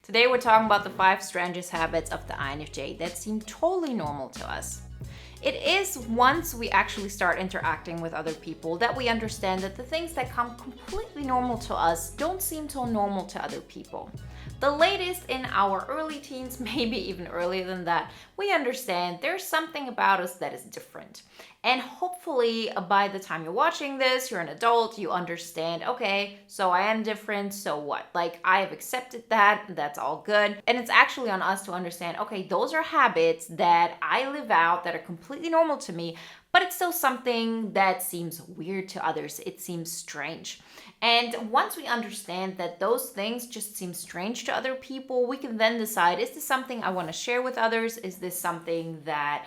Today we're talking about the 5 strangest habits of the INFJ that seem totally normal to us. It is once we actually start interacting with other people that we understand that the things that come completely normal to us don't seem so normal to other people. The latest in our early teens, maybe even earlier than that, we understand there's something about us that is different. And hopefully by the time you're watching this, you're an adult, you understand, okay, so I am different, so what? Like, I have accepted that, that's all good. And it's actually on us to understand, okay, those are habits that I live out that are completely normal to me, but it's still something that seems weird to others. It seems strange. And once we understand that those things just seem strange to other people, we can then decide, is this something I want to share with others? Is this something that,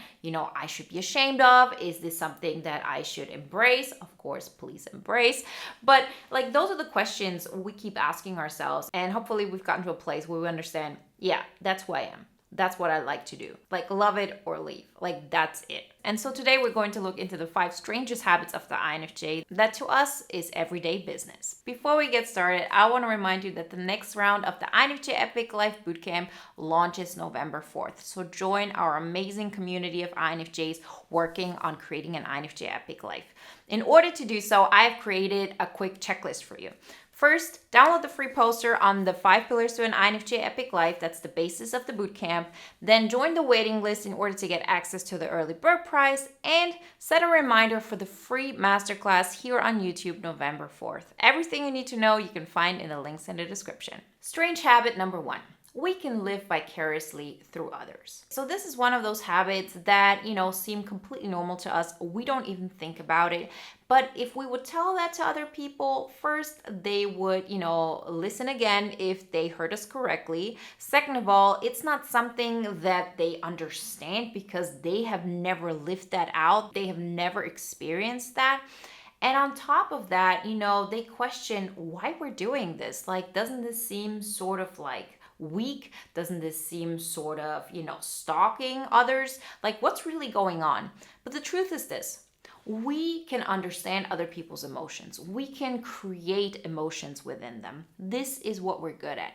I should be ashamed of? Is this something that I should embrace? Of course, please embrace. But like, those are the questions we keep asking ourselves. And hopefully we've gotten to a place where we understand, yeah, that's who I am. That's what I like to do. Like, love it or leave. Like, that's it. And so today we're going to look into the 5 strangest habits of the INFJ that to us is everyday business. Before we get started, I want to remind you that the next round of the INFJ Epic Life Bootcamp launches November 4th. So join our amazing community of INFJs working on creating an INFJ Epic Life. In order to do so, I have created a quick checklist for you. First, download the free poster on the 5 pillars to an INFJ Epic Life. That's the basis of the bootcamp. Then join the waiting list in order to get access to the early bird prize, and set a reminder for the free masterclass here on YouTube November 4th. Everything you need to know you can find in the links in the description. Strange habit number 1. We can live vicariously through others. So this is one of those habits that, seem completely normal to us. We don't even think about it. But if we would tell that to other people, first, they would, listen again if they heard us correctly. Second of all, it's not something that they understand because they have never lived that out. They have never experienced that. And on top of that, they question why we're doing this. Like, doesn't this seem sort of like weak? Doesn't this seem sort of, stalking others? Like, what's really going on? But the truth is this. We can understand other people's emotions. We can create emotions within them. This is what we're good at.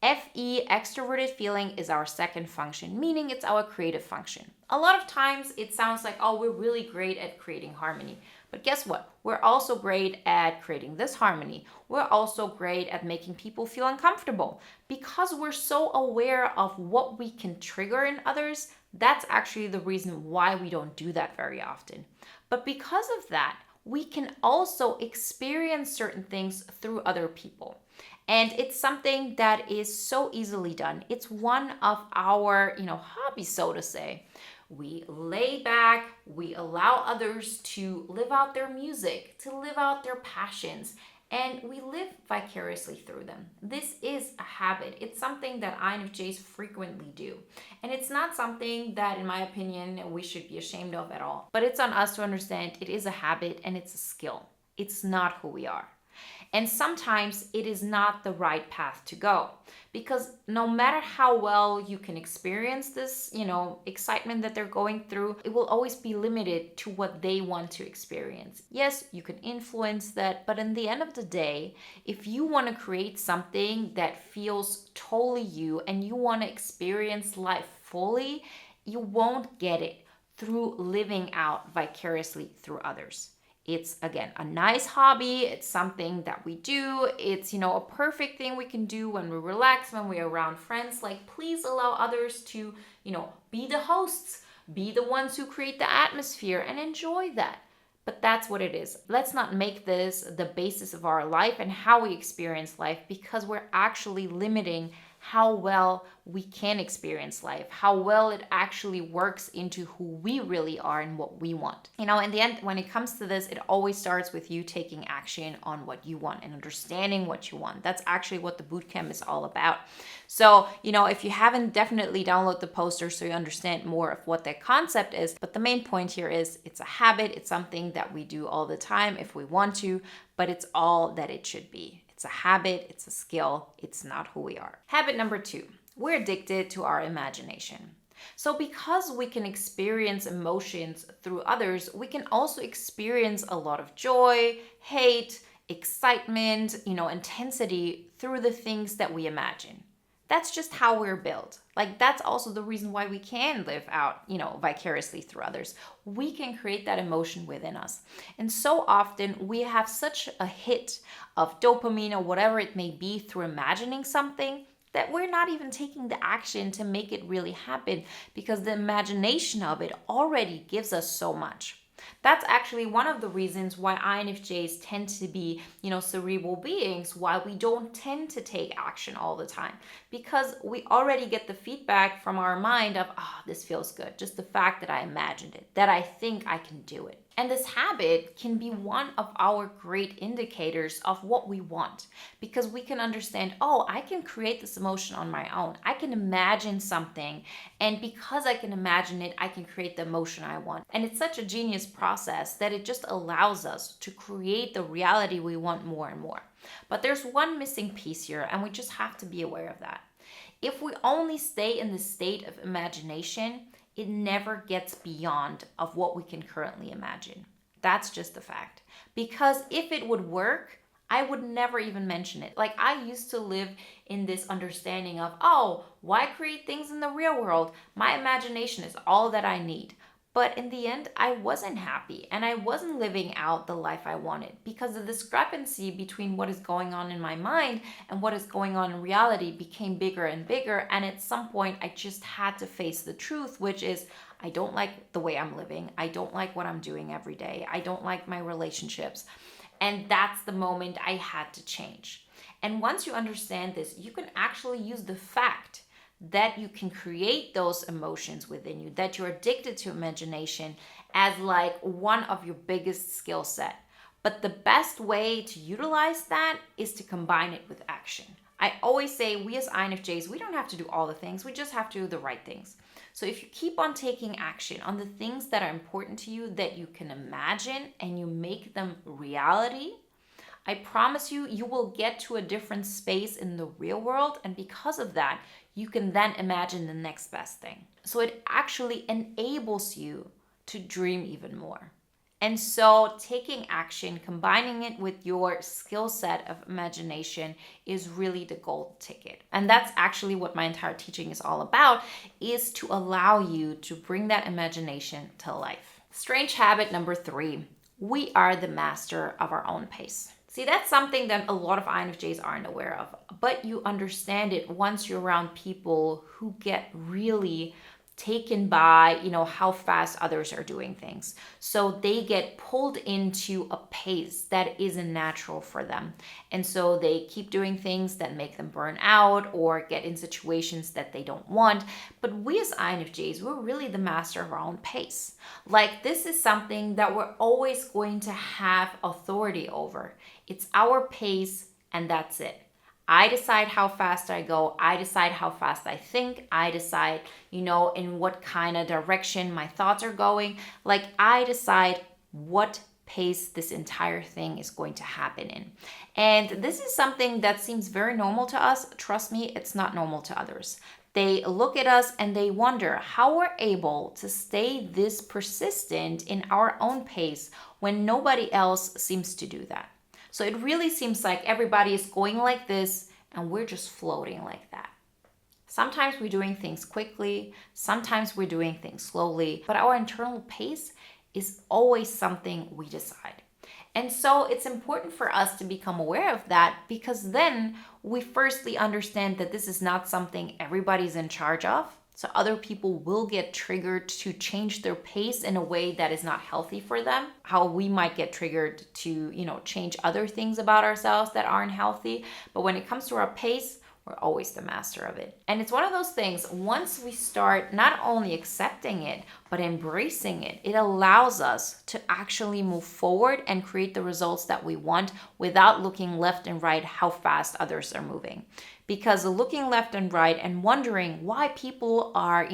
FE, extroverted feeling, is our second function, meaning it's our creative function. A lot of times it sounds like, oh, we're really great at creating harmony. But guess what? We're also great at creating this harmony. We're also great at making people feel uncomfortable. Because we're so aware of what we can trigger in others, that's actually the reason why we don't do that very often. But because of that, we can also experience certain things through other people. And it's something that is so easily done. It's one of our, hobbies, so to say. We lay back, we allow others to live out their music, to live out their passions, and we live vicariously through them. This is a habit. It's something that INFJs frequently do. And it's not something that, in my opinion, we should be ashamed of at all. But it's on us to understand it is a habit and it's a skill. It's not who we are. And sometimes it is not the right path to go, because no matter how well you can experience this, excitement that they're going through, it will always be limited to what they want to experience. Yes, you can influence that, but in the end of the day, if you want to create something that feels totally you and you want to experience life fully, you won't get it through living out vicariously through others. It's, again, a nice hobby. It's something that we do. It's, a perfect thing we can do when we relax, when we're around friends. Like, please allow others to, be the hosts, be the ones who create the atmosphere, and enjoy that. But that's what it is. Let's not make this the basis of our life and how we experience life, because we're actually limiting how well we can experience life, how well it actually works into who we really are and what we want. In the end, when it comes to this, it always starts with you taking action on what you want and understanding what you want. That's actually what the bootcamp is all about. So, if you haven't, definitely download the poster so you understand more of what that concept is. But the main point here is it's a habit. It's something that we do all the time if we want to, but it's all that it should be. It's a habit, it's a skill, it's not who we are. Habit number 2, we're addicted to our imagination. So because we can experience emotions through others, we can also experience a lot of joy, hate, excitement, intensity through the things that we imagine. That's just how we're built. Like, that's also the reason why we can live out, vicariously through others. We can create that emotion within us. And so often we have such a hit of dopamine or whatever it may be through imagining something that we're not even taking the action to make it really happen, because the imagination of it already gives us so much. That's actually one of the reasons why INFJs tend to be, cerebral beings, why we don't tend to take action all the time, because we already get the feedback from our mind of, this feels good. Just the fact that I imagined it, that I think I can do it. And this habit can be one of our great indicators of what we want, because we can understand, I can create this emotion on my own. I can imagine something, and because I can imagine it, I can create the emotion I want. And it's such a genius process that it just allows us to create the reality we want more and more. But there's one missing piece here, and we just have to be aware of that. If we only stay in the state of imagination, it never gets beyond of what we can currently imagine. That's just a fact. Because if it would work, I would never even mention it. Like, I used to live in this understanding of, why create things in the real world? My imagination is all that I need. But in the end, I wasn't happy, and I wasn't living out the life I wanted, because the discrepancy between what is going on in my mind and what is going on in reality became bigger and bigger. And at some point, I just had to face the truth, which is, I don't like the way I'm living. I don't like what I'm doing every day. I don't like my relationships. And that's the moment I had to change. And once you understand this, you can actually use the fact that you can create those emotions within you, that you're addicted to imagination, as like one of your biggest skill set. But the best way to utilize that is to combine it with action. I always say, we as INFJs, we don't have to do all the things, we just have to do the right things. So if you keep on taking action on the things that are important to you, that you can imagine, and you make them reality, I promise you, you will get to a different space in the real world. And because of that, you can then imagine the next best thing. So it actually enables you to dream even more. And so taking action, combining it with your skill set of imagination, is really the gold ticket. And that's actually what my entire teaching is all about, is to allow you to bring that imagination to life. Strange habit number 3, we are the master of our own pace. See, that's something that a lot of INFJs aren't aware of, but you understand it once you're around people who get really taken by, how fast others are doing things. So they get pulled into a pace that isn't natural for them. And so they keep doing things that make them burn out or get in situations that they don't want. But we as INFJs, we're really the master of our own pace. Like, this is something that we're always going to have authority over. It's our pace, and that's it. I decide how fast I go. I decide how fast I think. I decide, in what kind of direction my thoughts are going. Like, I decide what pace this entire thing is going to happen in. And this is something that seems very normal to us. Trust me, it's not normal to others. They look at us and they wonder how we're able to stay this persistent in our own pace when nobody else seems to do that. So it really seems like everybody is going like this and we're just floating like that. Sometimes we're doing things quickly, sometimes we're doing things slowly, but our internal pace is always something we decide. And so it's important for us to become aware of that, because then we firstly understand that this is not something everybody's in charge of. So other people will get triggered to change their pace in a way that is not healthy for them. How we might get triggered to, change other things about ourselves that aren't healthy. But when it comes to our pace, we're always the master of it. And it's one of those things, once we start not only accepting it, but embracing it, it allows us to actually move forward and create the results that we want without looking left and right how fast others are moving. Because looking left and right and wondering why people are,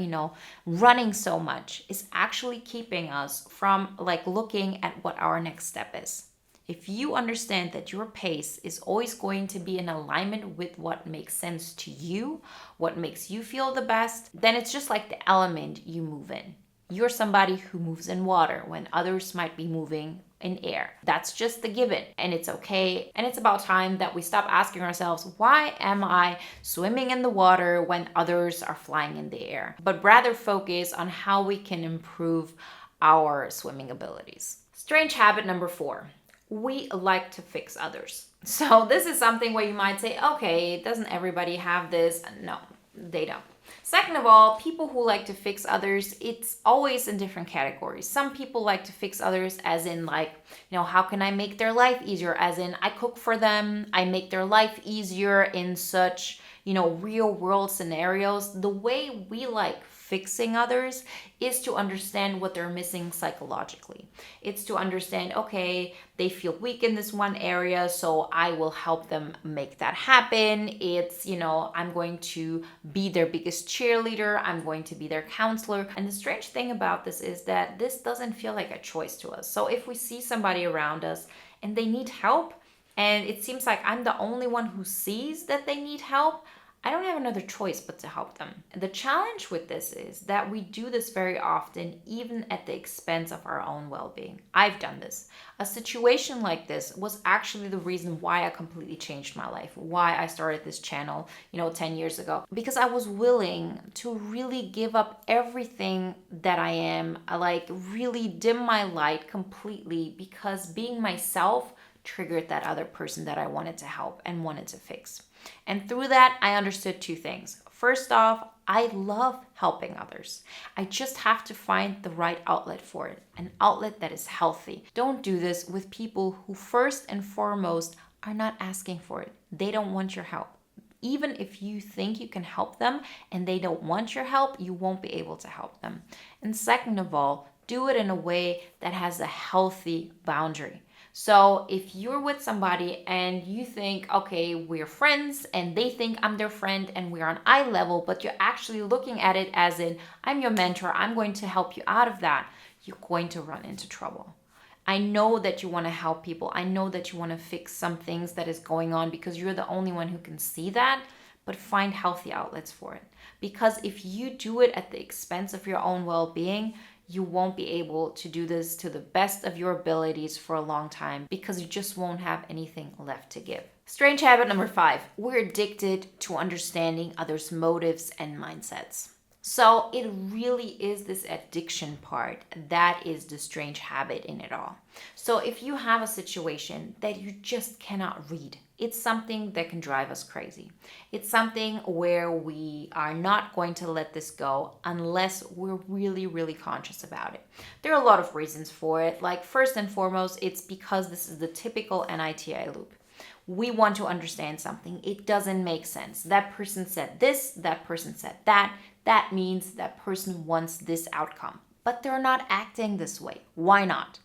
running so much is actually keeping us from looking at what our next step is. If you understand that your pace is always going to be in alignment with what makes sense to you, what makes you feel the best, then it's just like the element you move in. You're somebody who moves in water when others might be moving in air. That's just the given, and it's okay. And it's about time that we stop asking ourselves, why am I swimming in the water when others are flying in the air? But rather focus on how we can improve our swimming abilities. Strange habit number 4. We like to fix others. So this is something where you might say, okay, doesn't everybody have this? No, they don't. Second of all, people who like to fix others, it's always in different categories. Some people like to fix others as in how can I make their life easier? As in, I cook for them, I make their life easier in such, real world scenarios. The way we like fixing others is to understand what they're missing psychologically. It's to understand, okay, they feel weak in this one area, so I will help them make that happen. It's, I'm going to be their biggest cheerleader. I'm going to be their counselor. And the strange thing about this is that this doesn't feel like a choice to us. So if we see somebody around us and they need help, and it seems like I'm the only one who sees that they need help, I don't have another choice but to help them. The challenge with this is that we do this very often, even at the expense of our own well-being. I've done this. A situation like this was actually the reason why I completely changed my life, why I started this channel, 10 years ago, because I was willing to really give up everything that I am, really dim my light completely, because being myself triggered that other person that I wanted to help and wanted to fix. And through that, I understood 2 things. First off, I love helping others. I just have to find the right outlet for it, an outlet that is healthy. Don't do this with people who first and foremost are not asking for it. They don't want your help. Even if you think you can help them and they don't want your help, you won't be able to help them. And second of all, do it in a way that has a healthy boundary. So if you're with somebody and you think, okay, we're friends, and they think I'm their friend and we're on eye level, but you're actually looking at it as in, I'm your mentor, I'm going to help you out of that, you're going to run into trouble. I know that you want to help people. I know that you want to fix some things that is going on because you're the only one who can see that, but find healthy outlets for it. Because if you do it at the expense of your own well-being, you won't be able to do this to the best of your abilities for a long time, because you just won't have anything left to give. Strange habit number 5. We're addicted to understanding others' motives and mindsets. So it really is this addiction part that is the strange habit in it all. So if you have a situation that you just cannot read, it's something that can drive us crazy. It's something where we are not going to let this go unless we're really, really conscious about it. There are a lot of reasons for it. First and foremost, it's because this is the typical NITI loop. We want to understand something. It doesn't make sense. That person said this, that person said that. That means that person wants this outcome, but they're not acting this way. Why not?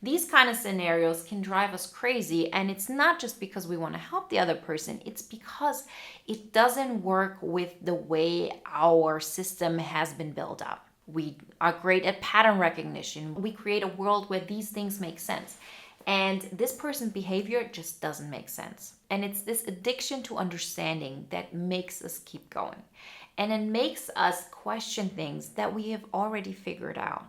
These kind of scenarios can drive us crazy, and it's not just because we want to help the other person. It's because it doesn't work with the way our system has been built up. We are great at pattern recognition. We create a world where these things make sense. And this person's behavior just doesn't make sense. And it's this addiction to understanding that makes us keep going. And it makes us question things that we have already figured out.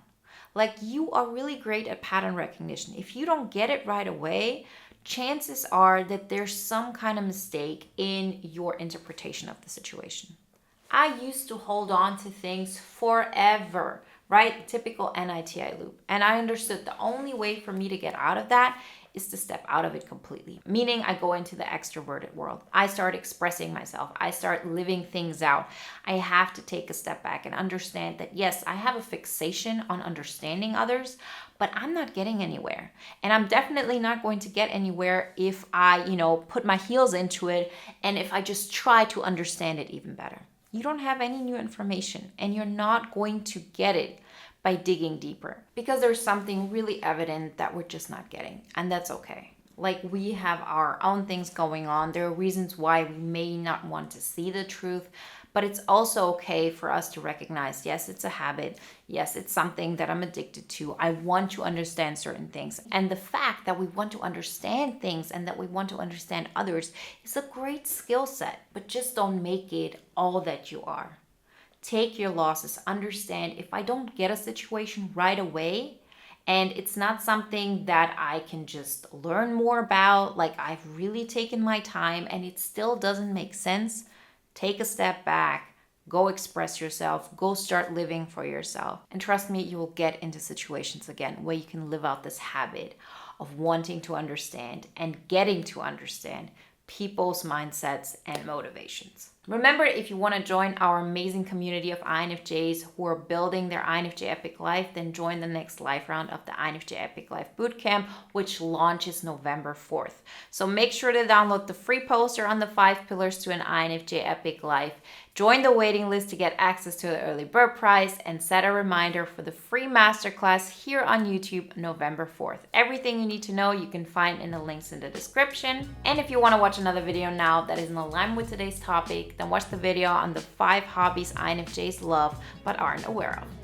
You are really great at pattern recognition. If you don't get it right away, chances are that there's some kind of mistake in your interpretation of the situation. I used to hold on to things forever, right? Typical NITI loop. And I understood the only way for me to get out of that is to step out of it completely. Meaning I go into the extroverted world. I start expressing myself. I start living things out. I have to take a step back and understand that, yes, I have a fixation on understanding others, but I'm not getting anywhere. And I'm definitely not going to get anywhere if I, put my heels into it and if I just try to understand it even better. You don't have any new information, and you're not going to get it by digging deeper, because there's something really evident that we're just not getting, and that's okay. We have our own things going on. There are reasons why we may not want to see the truth, but it's also okay for us to recognize, yes, it's a habit. Yes, it's something that I'm addicted to. I want to understand certain things. And the fact that we want to understand things and that we want to understand others is a great skill set, but just don't make it all that you are. Take your losses. Understand, if I don't get a situation right away And it's not something that I can just learn more about. Like, I've really taken my time and it still doesn't make sense. Take a step back, go express yourself, go start living for yourself. And trust me, you will get into situations again where you can live out this habit of wanting to understand and getting to understand people's mindsets and motivations. Remember, if you want to join our amazing community of INFJs who are building their INFJ Epic Life, then join the next life round of the INFJ Epic Life Bootcamp, which launches November 4th. So make sure to download the free poster on the 5 pillars to an INFJ Epic Life. Join the waiting list to get access to the early bird price and set a reminder for the free masterclass here on YouTube November 4th. Everything you need to know you can find in the links in the description. And if you want to watch another video now that is in alignment with today's topic, then watch the video on the 5 hobbies INFJs love but aren't aware of.